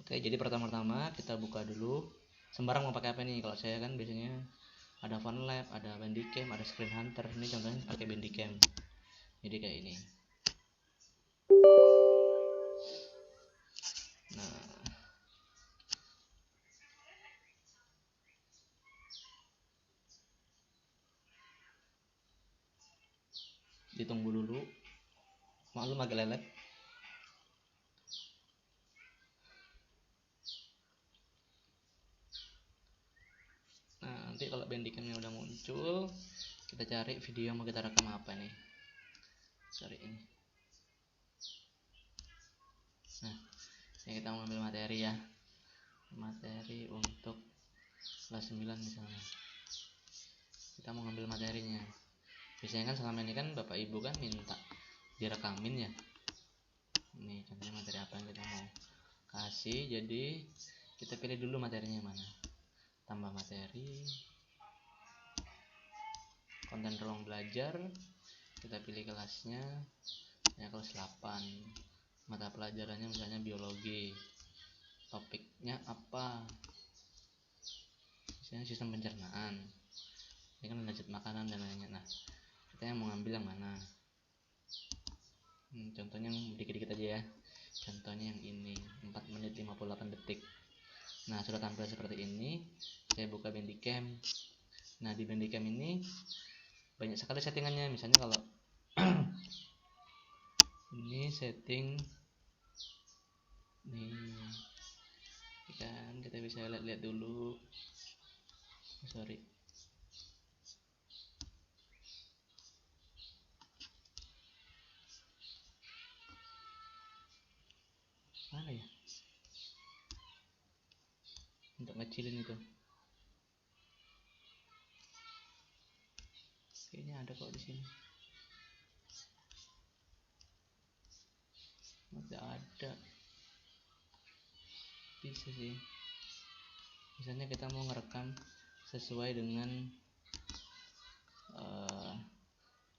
Oke, jadi pertama-tama kita buka dulu. Sembarang mau pakai apa nih? Kalau saya kan biasanya ada FunLab, ada Bandicam, ada Screen Hunter. Ini contohnya pakai Bandicam. Jadi kayak ini. Nah, ditunggu dulu. Maklum agak lelet. Nah, nanti kalau Bandicamnya udah muncul, kita cari video yang mau kita rekam apa nih. Sorry ini. Nah, ini kita mau ambil materi ya. Materi untuk kelas 9 misalnya. Kita mau ngambil materinya. Biasanya kan selama ini kan Bapak Ibu kan minta direkamin ya. Ini contohnya materi apa yang kita mau kasih. Jadi kita pilih dulu materinya mana. Tambah materi, konten ruang belajar, kita pilih kelasnya ya, kelas 8. Mata pelajarannya misalnya biologi, topiknya apa, misalnya sistem pencernaan, ini kan lanjut makanan dan lainnya. Nah, kita yang mau ngambil yang mana? Contohnya yang dikit-dikit aja ya. Contohnya yang ini, 4 menit 58 detik. Nah, sudah tampil seperti ini. Saya buka Bandicam. Nah, di Bandicam ini banyak sekali settingannya. Misalnya kalau ini setting nih kan, kita bisa lihat dulu. Sorry. Mana ya? Untuk ngecilin itu. Kayaknya ada kok di sini. Tidak ada. Bisa sih. Misalnya kita mau ngerekam sesuai dengan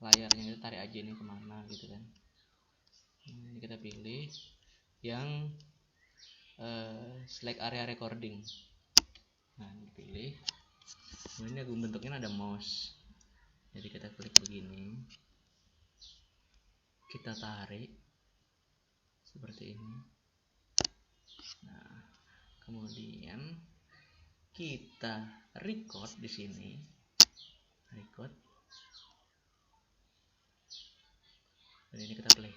layarnya, kita tarik aja ini kemana gitu kan. Ini kita pilih yang select area recording. Nah, dipilih. Ini bentuknya ada mouse. Jadi kita klik begini, kita tarik seperti ini. Nah, kemudian kita record di sini, record, dan ini kita play.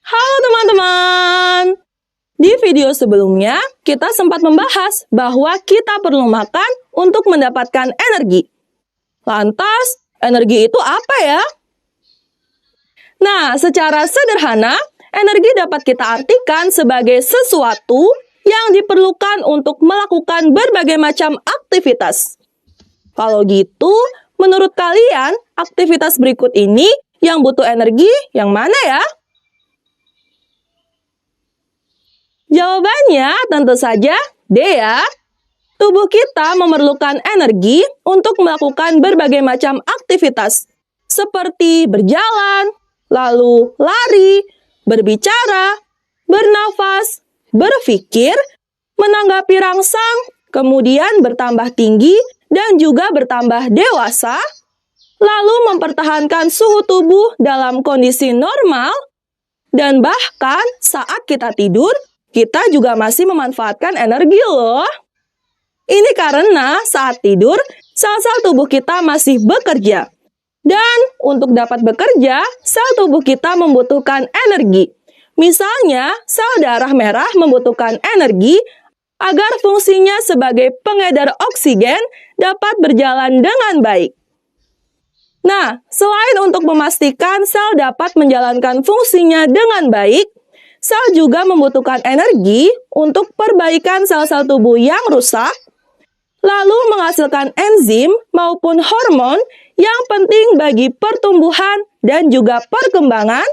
Halo teman-teman. Di video sebelumnya, kita sempat membahas bahwa kita perlu makan untuk mendapatkan energi. Lantas, energi itu apa ya? Nah, secara sederhana, energi dapat kita artikan sebagai sesuatu yang diperlukan untuk melakukan berbagai macam aktivitas. Kalau gitu, menurut kalian, aktivitas berikut ini yang butuh energi yang mana ya? Jawabannya tentu saja D ya. Tubuh kita memerlukan energi untuk melakukan berbagai macam aktivitas, seperti berjalan, lalu lari, berbicara, bernafas, berpikir, menanggapi rangsang, kemudian bertambah tinggi dan juga bertambah dewasa, lalu mempertahankan suhu tubuh dalam kondisi normal, dan bahkan saat kita tidur, kita juga masih memanfaatkan energi loh. Ini karena saat tidur, sel-sel tubuh kita masih bekerja. Dan untuk dapat bekerja, sel tubuh kita membutuhkan energi. Misalnya, sel darah merah membutuhkan energi agar fungsinya sebagai pengedar oksigen dapat berjalan dengan baik. Nah, selain untuk memastikan sel dapat menjalankan fungsinya dengan baik, sel juga membutuhkan energi untuk perbaikan sel-sel tubuh yang rusak, lalu menghasilkan enzim maupun hormon yang penting bagi pertumbuhan dan juga perkembangan,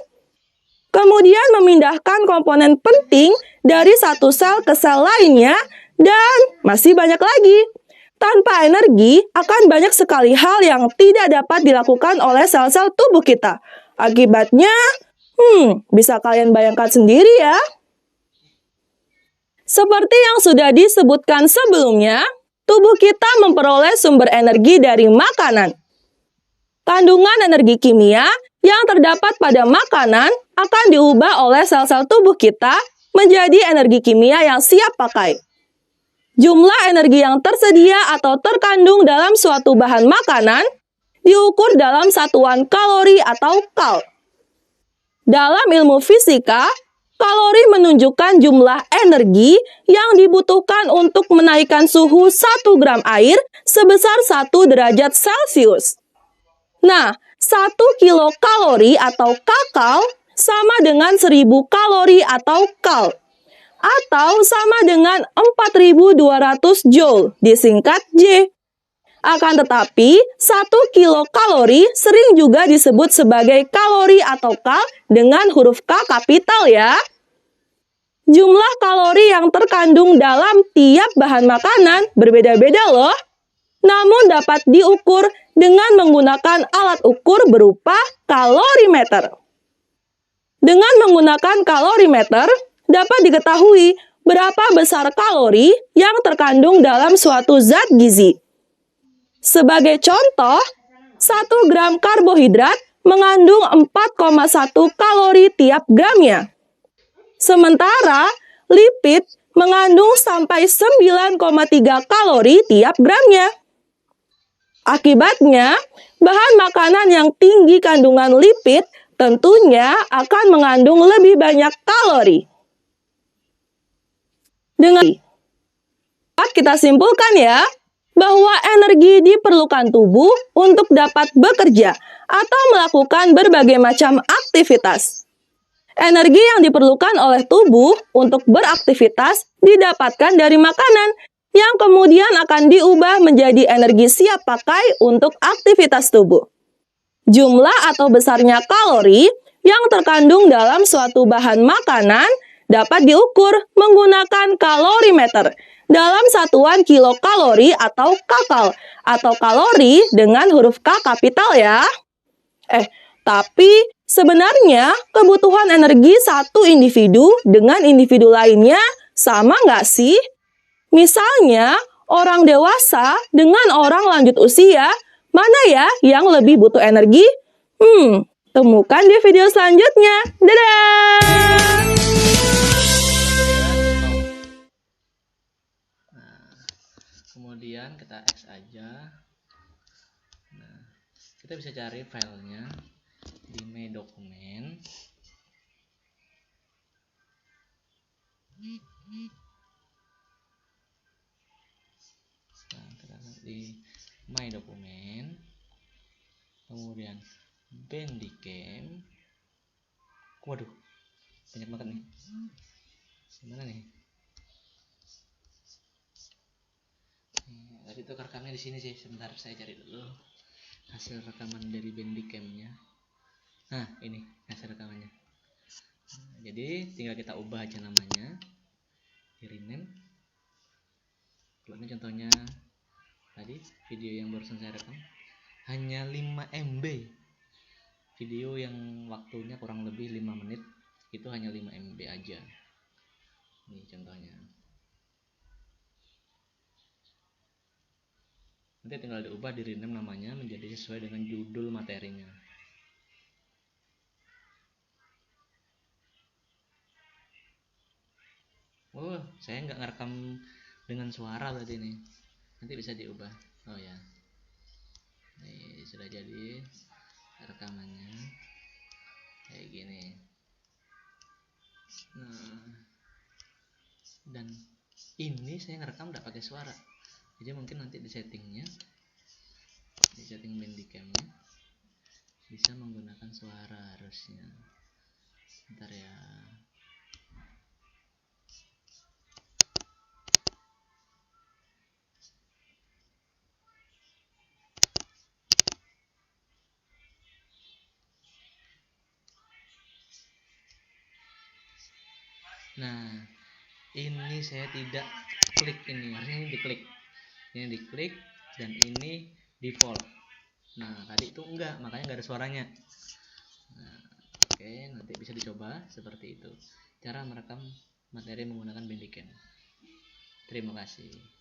kemudian memindahkan komponen penting dari satu sel ke sel lainnya, dan masih banyak lagi. Tanpa energi, akan banyak sekali hal yang tidak dapat dilakukan oleh sel-sel tubuh kita. Akibatnya, bisa kalian bayangkan sendiri ya. Seperti yang sudah disebutkan sebelumnya, tubuh kita memperoleh sumber energi dari makanan. Kandungan energi kimia yang terdapat pada makanan akan diubah oleh sel-sel tubuh kita menjadi energi kimia yang siap pakai. Jumlah energi yang tersedia atau terkandung dalam suatu bahan makanan diukur dalam satuan kalori atau kal. Dalam ilmu fisika, kalori menunjukkan jumlah energi yang dibutuhkan untuk menaikkan suhu 1 gram air sebesar 1 derajat Celcius. Nah, 1 kilokalori atau kakal sama dengan 1000 kalori atau kal. Atau sama dengan 4200 joule, disingkat J. Akan tetapi, 1 kilokalori sering juga disebut sebagai kalori atau kal dengan huruf K kapital ya. Jumlah kalori yang terkandung dalam tiap bahan makanan berbeda-beda loh. Namun dapat diukur dengan menggunakan alat ukur berupa kalorimeter. Dengan menggunakan kalorimeter, dapat diketahui berapa besar kalori yang terkandung dalam suatu zat gizi. Sebagai contoh, 1 gram karbohidrat mengandung 4,1 kalori tiap gramnya. Sementara, lipid mengandung sampai 9,3 kalori tiap gramnya. Akibatnya, bahan makanan yang tinggi kandungan lipid tentunya akan mengandung lebih banyak kalori. Dengan kita simpulkan ya, bahwa energi diperlukan tubuh untuk dapat bekerja atau melakukan berbagai macam aktivitas. Energi yang diperlukan oleh tubuh untuk beraktivitas didapatkan dari makanan yang kemudian akan diubah menjadi energi siap pakai untuk aktivitas tubuh. Jumlah atau besarnya kalori yang terkandung dalam suatu bahan makanan dapat diukur menggunakan kalorimeter dalam satuan kilokalori atau kakal atau kalori dengan huruf K kapital ya. Tapi sebenarnya kebutuhan energi satu individu dengan individu lainnya sama nggak sih? Misalnya, orang dewasa dengan orang lanjut usia, mana ya yang lebih butuh energi? Temukan di video selanjutnya. Dadah! Kemudian kita X aja. Nah, kita bisa cari filenya di My Dokumen. Nah, kita lihat di My Dokumen. Kemudian Bandicam. Waduh, banyak banget nih. Gimana nih? Tadi tuh rekamnya di sini sih. Sebentar saya cari dulu hasil rekaman dari Bandicam-nya. Nah, ini hasil rekamannya. Nah, jadi tinggal kita ubah aja namanya, di rename. Kalau ini contohnya tadi video yang barusan saya rekam hanya 5 MB. Video yang waktunya kurang lebih 5 menit itu hanya 5 MB aja. Ini contohnya. Nanti tinggal diubah, di rename namanya menjadi sesuai dengan judul materinya. Oh, saya nggak ngerekam dengan suara berarti ini. Nanti bisa diubah. Oh ya. Nih, sudah jadi rekamannya. Kayak gini. Nah, dan ini saya ngerekam nggak pakai suara. Jadi mungkin nanti di settingnya, di setting Bandicam-nya bisa menggunakan suara harusnya. Bentar ya. Nah, ini saya tidak klik ini, harusnya ini diklik. ini diklik dan ini default. Nah tadi itu enggak, makanya nggak ada suaranya. Nah, oke, nanti bisa dicoba seperti itu cara merekam materi menggunakan Bandicam. Terima kasih.